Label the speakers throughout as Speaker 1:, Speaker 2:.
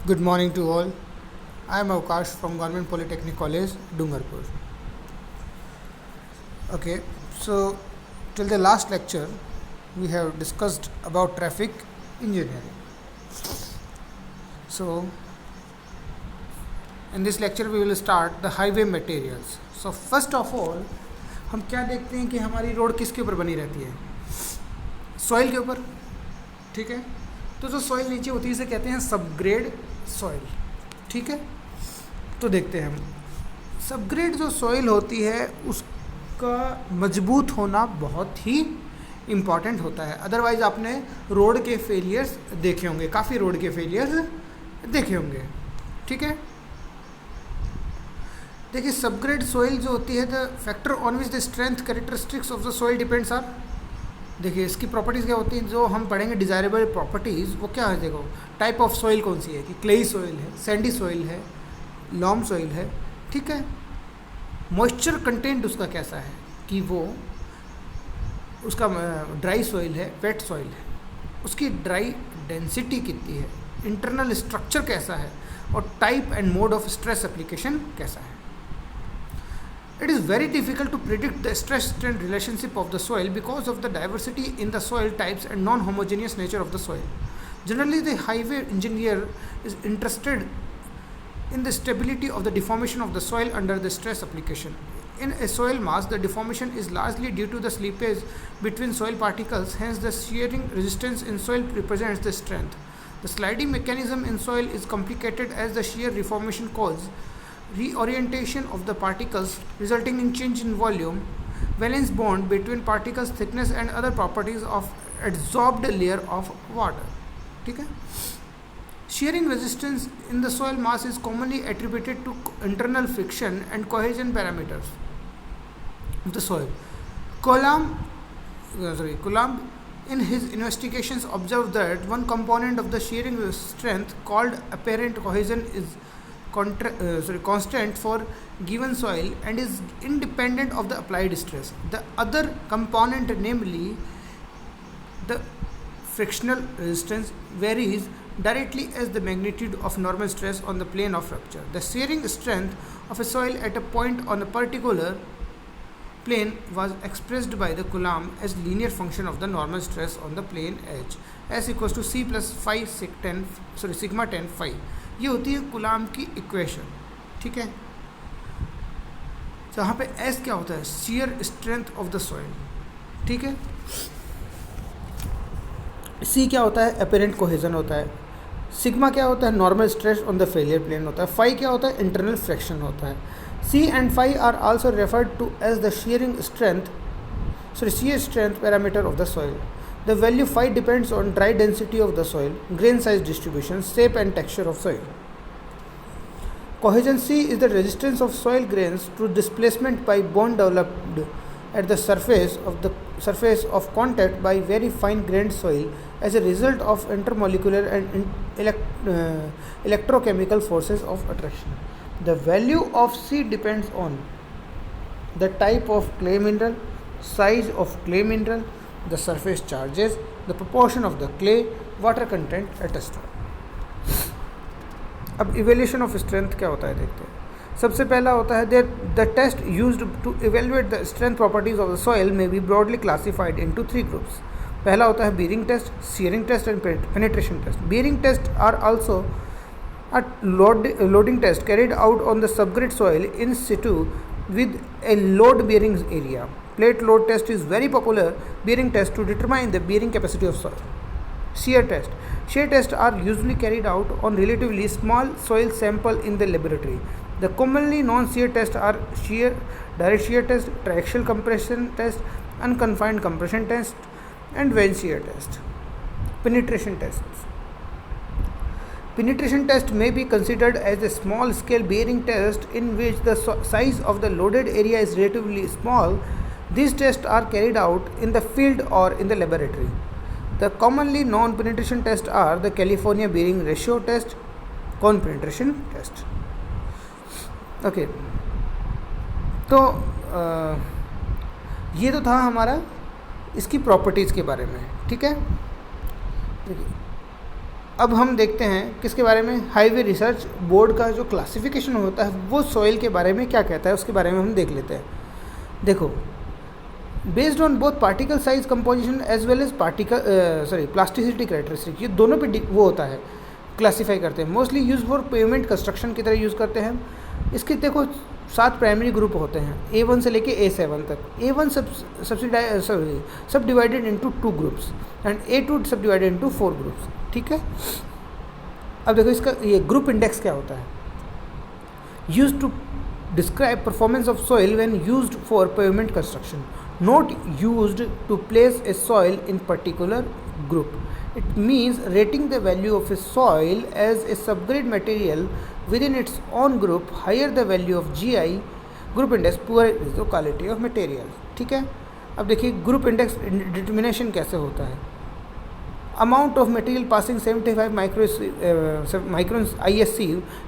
Speaker 1: Good morning to all. I am Avkash from Government Polytechnic College, Dungarpur. Okay, so till the last lecture, we have discussed about traffic engineering. So, in this lecture, we will start the highway materials. So, first of all, हम क्या देखते हैं कि हमारी road किसके ऊपर बनी रहती है? सॉइल के ऊपर. ठीक है. तो जो सॉइल नीचे होती है इसे कहते हैं सबग्रेड सॉइल. ठीक है. तो देखते हैं हम सबग्रेड जो सॉइल होती है उसका मजबूत होना बहुत ही इम्पॉर्टेंट होता है. अदरवाइज़ आपने रोड के फेलियर्स देखे होंगे, काफ़ी रोड के फेलियर्स देखे होंगे. ठीक है. देखिए सबग्रेड सॉइल जो होती है the factor on which the strength characteristics of the soil depends are. देखिए इसकी प्रॉपर्टीज़ क्या होती हैं जो हम पढ़ेंगे डिज़ायरेबल प्रॉपर्टीज़. वो क्या है? देखो टाइप ऑफ सॉइल कौन सी है कि क्लेई सॉइल है, सैंडी सॉइल है, लॉम सॉइल है. ठीक है. मॉइस्चर कंटेंट उसका कैसा है कि वो उसका ड्राई सॉइल है, वेट सॉइल है, उसकी ड्राई डेंसिटी कितनी है, इंटरनल स्ट्रक्चर कैसा है और type and mode of stress application कैसा है. It is very difficult to predict the stress-strain relationship of the soil because of the diversity in the soil types and non-homogeneous nature of the soil. Generally, the highway engineer is interested in the stability of the deformation of the soil under the stress application. In a soil mass, the deformation is largely due to the slippage between soil particles, hence the shearing resistance in soil represents the strength. The sliding mechanism in soil is complicated as the shear reformation causes reorientation of the particles resulting in change in volume, valence bond between particles thickness and other properties of adsorbed layer of water. ठीक है. Shearing resistance in the soil mass is commonly attributed to internal friction and cohesion parameters of the soil. Coulomb in his investigations observed that one component of the shearing strength called apparent cohesion is constant for given soil and is independent of the applied stress. The other component, namely the frictional resistance, varies directly as the magnitude of normal stress on the plane of rupture. The shearing strength of a soil at a point on a particular plane was expressed by the Coulomb as linear function of the normal stress on the plane edge, S equals to C plus phi sigma 10 phi. ये होती है कुलाम की equation. ठीक है. तो यहाँ पे S क्या होता है? Shear strength of the soil. ठीक है. सी क्या होता है? अपेरेंट कोहेजन होता है. सिग्मा क्या होता है? Normal stress on the failure plane होता है. फाई क्या होता है? इंटरनल फ्रैक्शन होता है. C and phi are also referred to as the shear strength parameter of the soil. The value phi depends on dry density of the soil, grain size distribution, shape and texture of soil. Cohesion C is the resistance of soil grains to displacement by bond developed at the surface of contact by very fine grained soil as a result of intermolecular and electrochemical forces of attraction. The value of C depends on the type of clay mineral, size of clay mineral, the surface charges, the proportion of the clay, water content, etc. अब evaluation of strength क्या होता है देखते हैं. सबसे पहला होता है the test used to evaluate the strength properties of the soil may be broadly classified into 3 groups. पहला होता है bearing test, shearing test and penetration test. Bearing test are also a loading test carried out on the subgrade soil in situ with a load bearing area. Plate load test is very popular bearing test to determine the bearing capacity of soil. Shear test. Shear tests are usually carried out on relatively small soil sample in the laboratory. The commonly known shear tests are direct shear test, triaxial compression test, unconfined compression test, and vane shear test. Penetration tests. Penetration test may be considered as a small-scale bearing test in which the size of the loaded area is relatively small. These tests are carried out in the field or in the laboratory. The commonly known penetration tests are the California Bearing Ratio Test, Cone Penetration Test. Okay. तो ये तो था हमारा इसकी properties के बारे में. ठीक है. देखिए अब हम देखते हैं किसके बारे में, हाईवे रिसर्च बोर्ड का जो क्लासिफिकेशन होता है वो सॉइल के बारे में क्या कहता है उसके बारे में हम देख लेते हैं। देखो, based on both particle size composition as well as plasticity characteristic, ये दोनों पे वो होता है, क्लासीफाई करते हैं। Mostly use for pavement construction की तरह यूज़ करते हैं। इसके देखो 7 प्राइमरी ग्रुप होते हैं, A1 से लेके A7 तक। A1 सब divided into 2 groups and A2 सब डिवाइडेड इनटू 4 ग्रुप्स, ठीक है। अब देखो इसका ये ग्रुप इंडेक्स क्या होता है, used to describe performance of soil when used for pavement construction, not used to place a soil in particular group. It means rating the value of a soil as a subgrade material within its own group. Higher the value of GI group index, poor is the quality of material, ठीक है। अब देखिए group index determination कैसे होता है। Amount of material passing 75 micron ISC,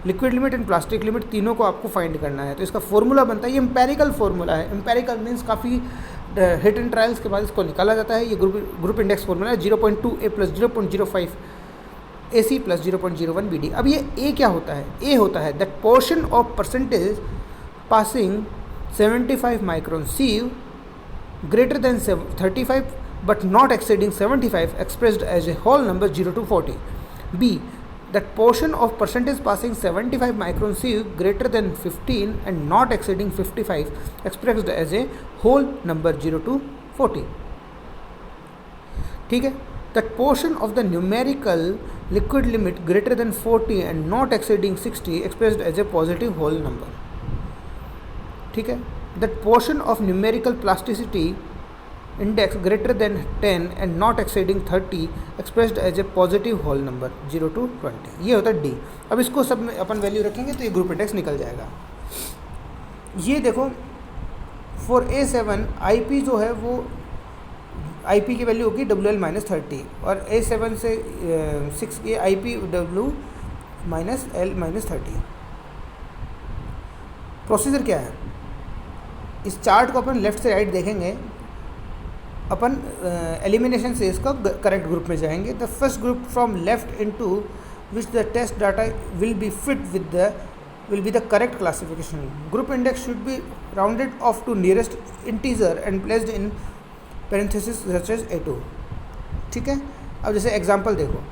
Speaker 1: liquid limit and plastic limit, तीनों को आपको फाइंड करना है। तो इसका फॉर्मूला बनता है, ये एम्पेरिकल फार्मूला है। एम्पेरिकल मीन्स काफ़ी हिट एंड ट्रायल्स के बाद इसको निकाला जाता है। ये ग्रुप इंडेक्स फॉर्मूला है 0.2 A + 0.05 AC + 0.01 BD। अब ये ए क्या होता है, ए होता है that portion of percentage passing 75 micron सीव greater than 35 but not exceeding 75 expressed as a whole number 0 to 40. B, that portion of percentage passing 75 micron sieve greater than 15 and not exceeding 55 expressed as a whole number 0 to 40. ठीक है, that portion of the numerical liquid limit greater than 40 and not exceeding 60 expressed as a positive whole number. ठीक है, that portion of numerical plasticity index greater than 10 and not exceeding 30 expressed as a positive whole number 0 to 20. ये होता है D. अब इसको सब में अपन value रखेंगे तो ये ग्रुप इंडेक्स निकल जाएगा। ये देखो फॉर A7 IP जो है वो IP की वैल्यू होगी WL-30 और A7 से 6 के IP W-L-30। प्रोसीजर क्या है, इस चार्ट को अपन लेफ्ट से राइट देखेंगे, अपन एलिमिनेशन से इसका करेक्ट ग्रुप में जाएंगे। The first group from left into which the test data will be fit will be the correct classification. Group index should be rounded off to nearest integer and placed in parentheses such as A2, ठीक है। अब जैसे example देखो,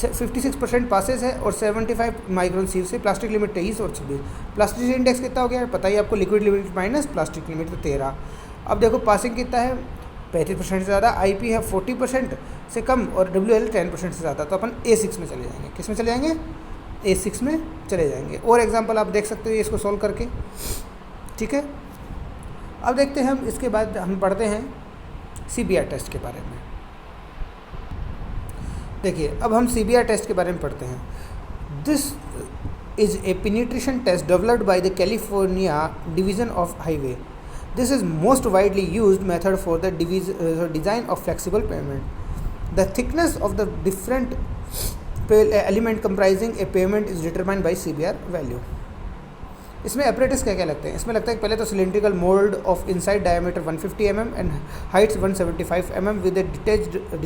Speaker 1: 56% passes है और 75 micron सीव से, plastic limit 23 और 26। Plastic index कितना हो गया पता ही आपको, liquid limit minus plastic limit तो 13। अब देखो पासिंग कितना है 35% से ज़्यादा, IP है 40% से कम और WL 10% से ज़्यादा। तो अपन A6 में चले जाएंगे। किस में चले जाएंगे, A6 में चले जाएंगे। और एग्जांपल आप देख सकते हो इसको सॉल्व करके, ठीक है। अब देखते हैं हम, इसके बाद हम पढ़ते हैं CBR टेस्ट के बारे में। देखिए अब हम CBR टेस्ट के बारे में पढ़ते हैं। This is a penetration test developed by the California division of highway. This is most widely used method for the design of flexible pavement. The thickness of the different element comprising a pavement is determined by CBR value. इसमें apparatus क्या क्या लगते हैं, इसमें लगता है पहले तो cylindrical mold of inside diameter 150 mm and heights 175 mm with a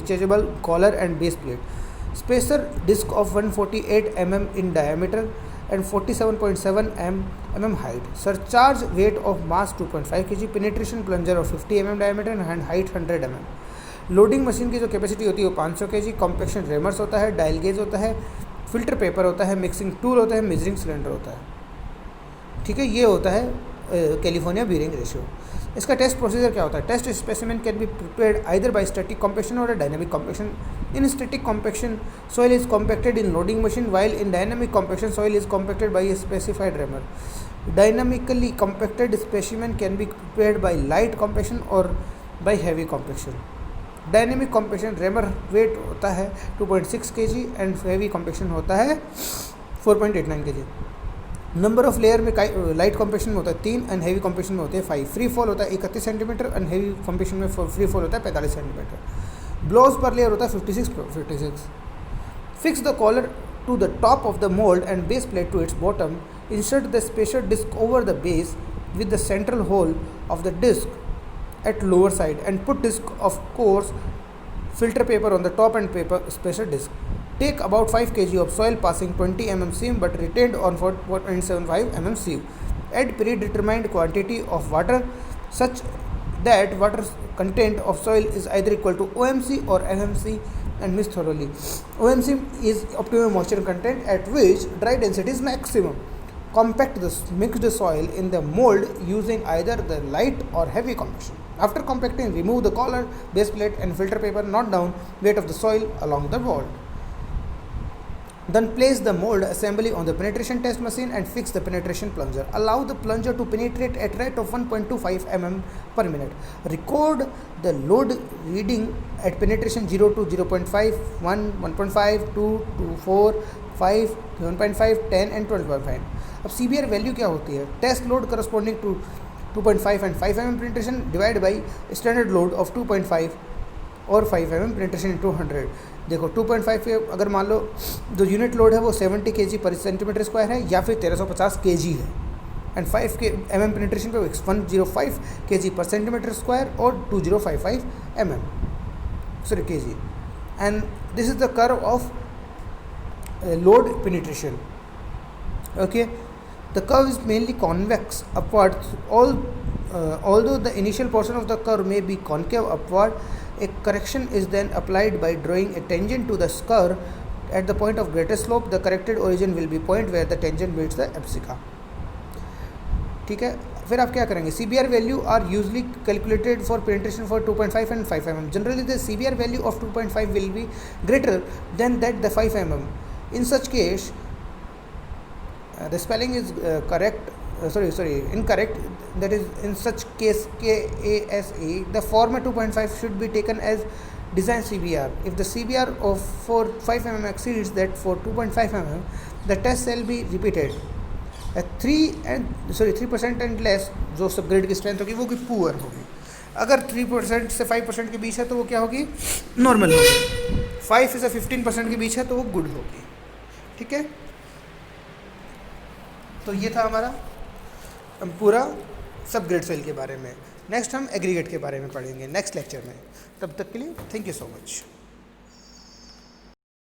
Speaker 1: detachable collar and base plate. Spacer disc of 148 mm in diameter and 47.7 mm height. Surcharge weight of mass 2.5 kg. Penetration plunger of 50 mm diameter and height 100 mm. Loading machine की जो capacity होती है वो 500 kg. Compaction रेमर्स होता है, dial gauge होता है, filter paper होता है, मिक्सिंग टूल होता है, मेजरिंग सिलेंडर होता है, ठीक है। ये होता है कैलिफोर्निया बीयरिंग रेशियो। इसका टेस्ट प्रोसीजर क्या होता है, test specimen can be prepared either by static compaction और dynamic compaction. In static compaction soil is compacted in loading machine, while in dynamic compaction soil is compacted by a specified rammer. Dynamically compacted specimen can be prepared by light compaction or by heavy compaction. Dynamic compaction rammer weight होता है 2.6 kg and heavy compaction होता है 4.89 kg. Number of layer में light compaction में होता है 3 and heavy compaction में होते हैं 5. फ्री फॉल होता है 31 सेंटीमीटर एंड हेवी कॉम्पैक्शन में फ्री फॉल होता है 45 सेंटीमीटर. ब्लोज पर लेयर होता है 56. Fix the collar to the top of the mould and base plate to its bottom. Insert the special disc over the base with the central hole of the disc at lower side and put disc of course filter paper on the top and paper special disc. Take about 5 kg of soil passing 20 mm seam but retained on 4.75 mm sieve. Add predetermined quantity of water such that water content of soil is either equal to OMC or FMC and mix thoroughly. OMC is optimum moisture content at which dry density is maximum. Compact the mixed soil in the mold using either the light or heavy compaction. After compacting, remove the collar, base plate and filter paper, not down weight of the soil along the wall. Then place the mold assembly on the penetration test machine and fix the penetration plunger. Allow the plunger to penetrate at rate of 1.25 mm per minute. Record the load reading at penetration 0 to 0.5, 1, 1.5, 2, 2, 4, 5, 7.5, 10 and 12.5. अब CBR value क्या होती है? Test load corresponding to 2.5 and 5 mm penetration divide by standard load of 2.5 और 5 mm penetration into 100. देखो 2.5 पे अगर मान लो जो यूनिट लोड है वो 70 kg पर सेंटीमीटर स्क्वायर है या फिर 1350 kg है, एंड 5 mm पेनिट्रेशन पे 105 kg पर सेंटीमीटर स्क्वायर और 2055 kg. And this is the curve of load penetration. Okay, the curve is mainly convex upward. Although the initial portion of the curve may be concave upward, a correction is then applied by drawing a tangent to the curve at the point of greatest slope. The corrected origin will be point where the tangent meets the apsica. ठीक है, फिर आप क्या करेंगे? CBR value are usually calculated for penetration for 2.5 and 5 mm. Generally the CBR value of 2.5 will be greater than that the 5 mm. In such case the spelling is incorrect. That is, in such case KASE, the former 2.5 should be taken as design CBR. If the CBR of for 5 mm exceeds that for 2.5 mm, the test shall be repeated. 3% and less जो subgrade की strength होगी वो की poor होगी. अगर 3% से 5% के बीच है तो वो क्या होगी? नॉर्मल होगी. 5 से 15% के बीच है तो वो गुड होगी. ठीक है, तो ये था हमारा पूरा सब ग्रेड सोइल के बारे में. नेक्स्ट हम एग्रीगेट के बारे में पढ़ेंगे नेक्स्ट लेक्चर में. तब तक के लिए थैंक यू सो मच.